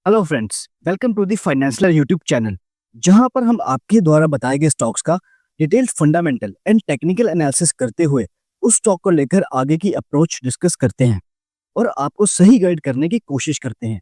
Hello friends, welcome to the financial YouTube channel, जहां पर हम आपके द्वारा बताए गए स्टॉक्स का detailed fundamental and technical analysis करते हुए उस स्टॉक को लेकर आगे की अप्रोच डिस्कस करते हैं और आपको सही गाइड करने की कोशिश करते हैं।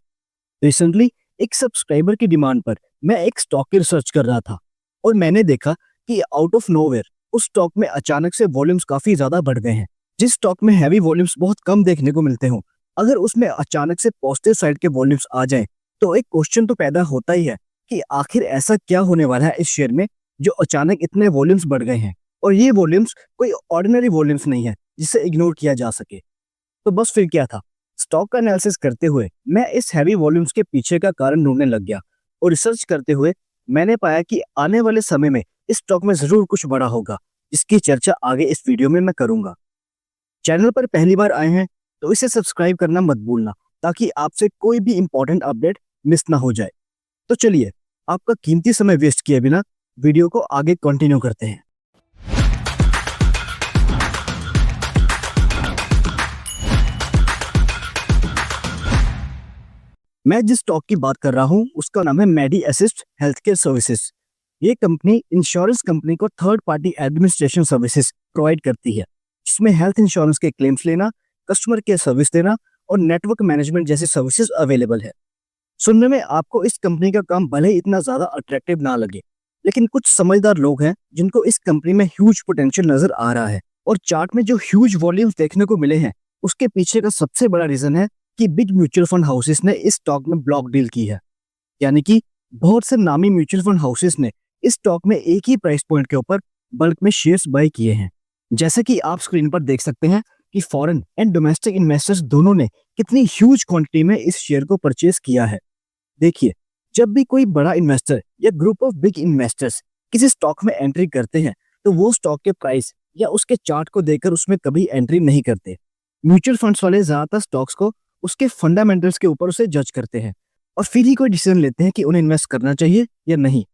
रिसेंटली एक सब्सक्राइबर की डिमांड पर मैं एक स्टॉक की रिसर्च कर रहा था और मैंने देखा कि आउट ऑफ नोवेयर उस स्टॉक में अचानक से वॉल्यूम्स काफी ज्यादा बढ़ गए हैं। जिस स्टॉक में हैवी वॉल्यूम्स बहुत कम देखने को मिलते हों, अगर उसमें अचानक से पॉजिटिव साइड के वॉल्यूम्स आ जाएं तो एक क्वेश्चन तो पैदा होता ही है कि आखिर ऐसा क्या होने वाला है इस शेयर में जो अचानक इतने वॉल्यूम्स बढ़ गए हैं। और ये वॉल्यूम्स कोई ऑर्डिनरी वॉल्यूम्स नहीं है जिसे इग्नोर किया जा सके। तो बस फिर क्या था, स्टॉक का एनालिसिस करते हुए मैं इस हैवी वॉल्यूम्स के पीछे का कारण ढूंढने लग गया और रिसर्च करते हुए मैंने पाया कि आने वाले समय में इस स्टॉक में जरूर कुछ बड़ा होगा, जिसकी चर्चा आगे इस वीडियो में मैं करूंगा। चैनल पर पहली बार आए हैं तो इसे सब्सक्राइब करना मत भूलना, ताकि आपसे कोई भी इंपॉर्टेंट अपडेट मिस ना हो जाए। तो चलिए, आपका कीमती समय वेस्ट किए बिना वीडियो को आगे कंटिन्यू करते हैं। मैं जिस स्टॉक की बात कर रहा हूं उसका नाम है मेडी असिस्ट हेल्थ केयर सर्विसेज। ये कंपनी इंश्योरेंस कंपनी को third party administration services provide करती है, जिसमें हेल्थ इंश्योरेंस के क्लेम्स लेना, कस्टमर केयर सर्विस देना और नेटवर्क मैनेजमेंट जैसी सर्विसेज अवेलेबल है। सुनने में आपको इस कंपनी का काम भले ही इतना ज्यादा अट्रैक्टिव ना लगे, लेकिन कुछ समझदार लोग हैं जिनको इस कंपनी में ह्यूज पोटेंशियल नजर आ रहा है। और चार्ट में जो ह्यूज वॉल्यूम्स देखने को मिले हैं उसके पीछे का सबसे बड़ा रीजन है कि बिग म्यूचुअल फंड हाउसेस ने इस स्टॉक में ब्लॉक डील की है। यानी कि बहुत से नामी म्यूचुअल फंड हाउसेस ने इस स्टॉक में एक ही प्राइस पॉइंट के ऊपर बल्क में शेयर्स बाय किए हैं। जैसे कि आप स्क्रीन पर देख सकते हैं कि फॉरेन एंड डोमेस्टिक इन्वेस्टर्स दोनों ने कितनी ह्यूज क्वांटिटी में इस शेयर को परचेज किया है। देखिए, जब भी कोई बड़ा इन्वेस्टर या ग्रुप ऑफ बिग इन्वेस्टर्स किसी स्टॉक में एंट्री करते हैं तो वो स्टॉक के प्राइस या उसके चार्ट को देखकर उसमें कभी एंट्री नहीं करते। म्यूचुअल फंड्स वाले ज्यादातर स्टॉक्स को उसके फंडामेंटल्स के ऊपर उसे जज करते हैं और फिर ही कोई डिसीजन लेते हैं कि उन्हें इन्वेस्ट करना चाहिए या नहीं।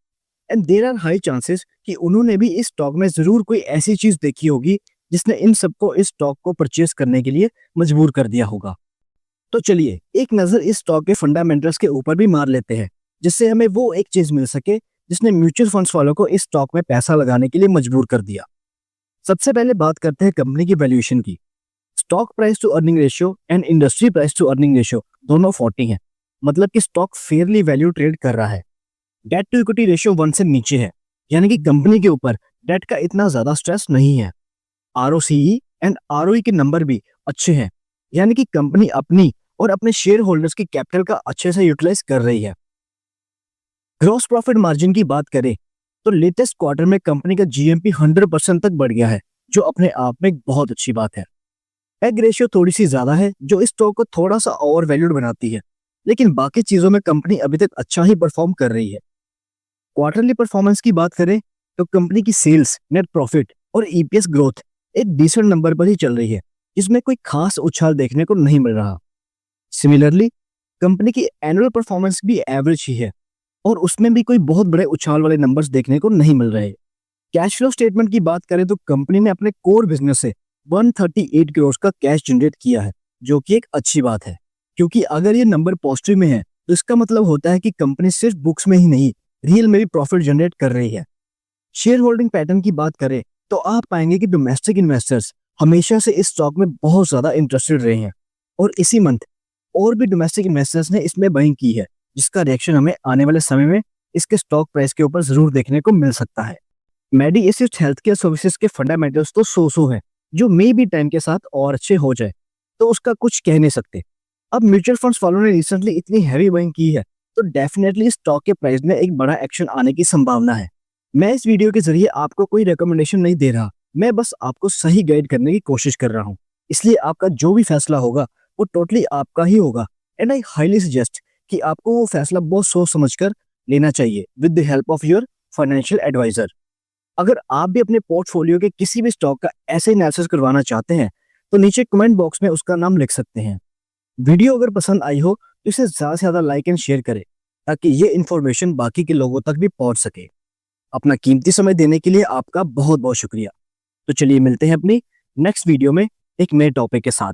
And there are high chances कि उन्होंने भी इस स्टॉक में जरूर कोई ऐसी चीज देखी होगी जिसने इन सबको इस स्टॉक को परचेज करने के लिए मजबूर कर दिया होगा। तो चलिए एक नजर इस स्टॉक के फंडामेंटल्स के ऊपर भी मार लेते हैं, जिससे हमें वो एक चीज मिल सके जिसने म्यूचुअल फंड्स वालों को इस स्टॉक में पैसा लगाने के लिए मजबूर कर दिया। सबसे पहले बात करते हैं कंपनी की वैल्यूएशन की। Stock price to earning ratio and industry price to earning ratio दोनों 40 है, मतलब कि स्टॉक फेयरली वैल्यू ट्रेड कर रहा है। डेट टू इक्विटी रेशियो 1 से नीचे है, यानी कि कंपनी के ऊपर डेट का इतना ज्यादा स्ट्रेस नहीं है। आरओसीई एंड आरओई के नंबर भी अच्छे हैं, यानी कि कंपनी अपनी और अपने शेयर होल्डर्स की कैपिटल का अच्छे से यूटिलाइज कर रही है। ग्रॉस प्रॉफिट मार्जिन की बात करें तो लेटेस्ट क्वार्टर में कंपनी का जीएमपी 100% तक बढ़ गया है, जो अपने आप में एक बहुत अच्छी बात है। एग रेशियो थोड़ी सी ज्यादा है, जो इस स्टॉक को थोड़ा सा ओवर वैल्यूड बनाती है, लेकिन बाकी चीजों में कंपनी अभी तक अच्छा ही परफॉर्म कर रही है। क्वार्टरली परफॉर्मेंस की बात करें तो कंपनी की सेल्स, नेट प्रॉफिट और ईपीएस ग्रोथ एक डिसेंट नंबर पर ही चल रही है, जिसमें कोई खास उछाल देखने को नहीं मिल रहा। सिमिलरली कंपनी की एनुअल परफॉर्मेंस भी एवरेज ही है और उसमें भी कोई बहुत बड़े उछाल वाले नंबर्स देखने को नहीं मिल रहे। कैश फ्लो स्टेटमेंट की बात करें तो कंपनी ने अपने कोर बिजनेस से 138 करोड़ का कैश जनरेट किया है, जो कि एक अच्छी बात है, क्योंकि अगर ये नंबर पॉजिटिव में है तो इसका मतलब होता है कि कंपनी सिर्फ बुक्स में ही नहीं, रियल में भी प्रॉफिट जनरेट कर रही है। शेयर होल्डिंग पैटर्न की बात करें तो आप पाएंगे कि डोमेस्टिक इन्वेस्टर्स हमेशा से इस स्टॉक में बहुत ज्यादा इंटरेस्टेड रहे हैं और इसी मंथ और भी डोमेस्टिक इन्वेस्टर्स ने इसमें बाइंग की है, जिसका रिएक्शन हमें आने वाले समय में इसके स्टॉक प्राइस के ऊपर जरूर देखने को मिल सकता है। मेडी असिस्ट हेल्थ केयर सर्विसेज के फंडामेंटल्स तो सो है, जो मे भी टाइम के साथ और अच्छे हो जाए तो उसका कुछ कह नहीं सकते। अब म्यूचुअल फंड्स वालों ने रिसेंटली इतनी हैवी बाइंग की है तो डेफिनेटली स्टॉक के प्राइस में एक बड़ा एक्शन आने की संभावना है। मैं इस वीडियो के जरिए आपको कोई रिकमेंडेशन नहीं दे रहा, मैं बस आपको सही गाइड करने की कोशिश कर रहा हूँ। इसलिए आपका जो भी फैसला होगा वो टोटली आपका ही होगा एंड आई हाईली सजेस्ट कि आपको वो फैसला बहुत सोच समझकर लेना चाहिए with the help of your financial advisor. अगर आप भी अपने पोर्टफोलियो के किसी भी स्टॉक का ऐसे एनालिसिस करवाना चाहते हैं तो नीचे कमेंट बॉक्स में उसका नाम लिख सकते हैं। वीडियो अगर पसंद आई हो तो इसे ज्यादा से ज्यादा लाइक एंड शेयर करें, ताकि ये इन्फॉर्मेशन बाकी के लोगों तक भी पहुंच सके। अपना कीमती समय देने के लिए आपका बहुत बहुत शुक्रिया। तो चलिए मिलते हैं अपनी नेक्स्ट वीडियो में एक नए टॉपिक के साथ।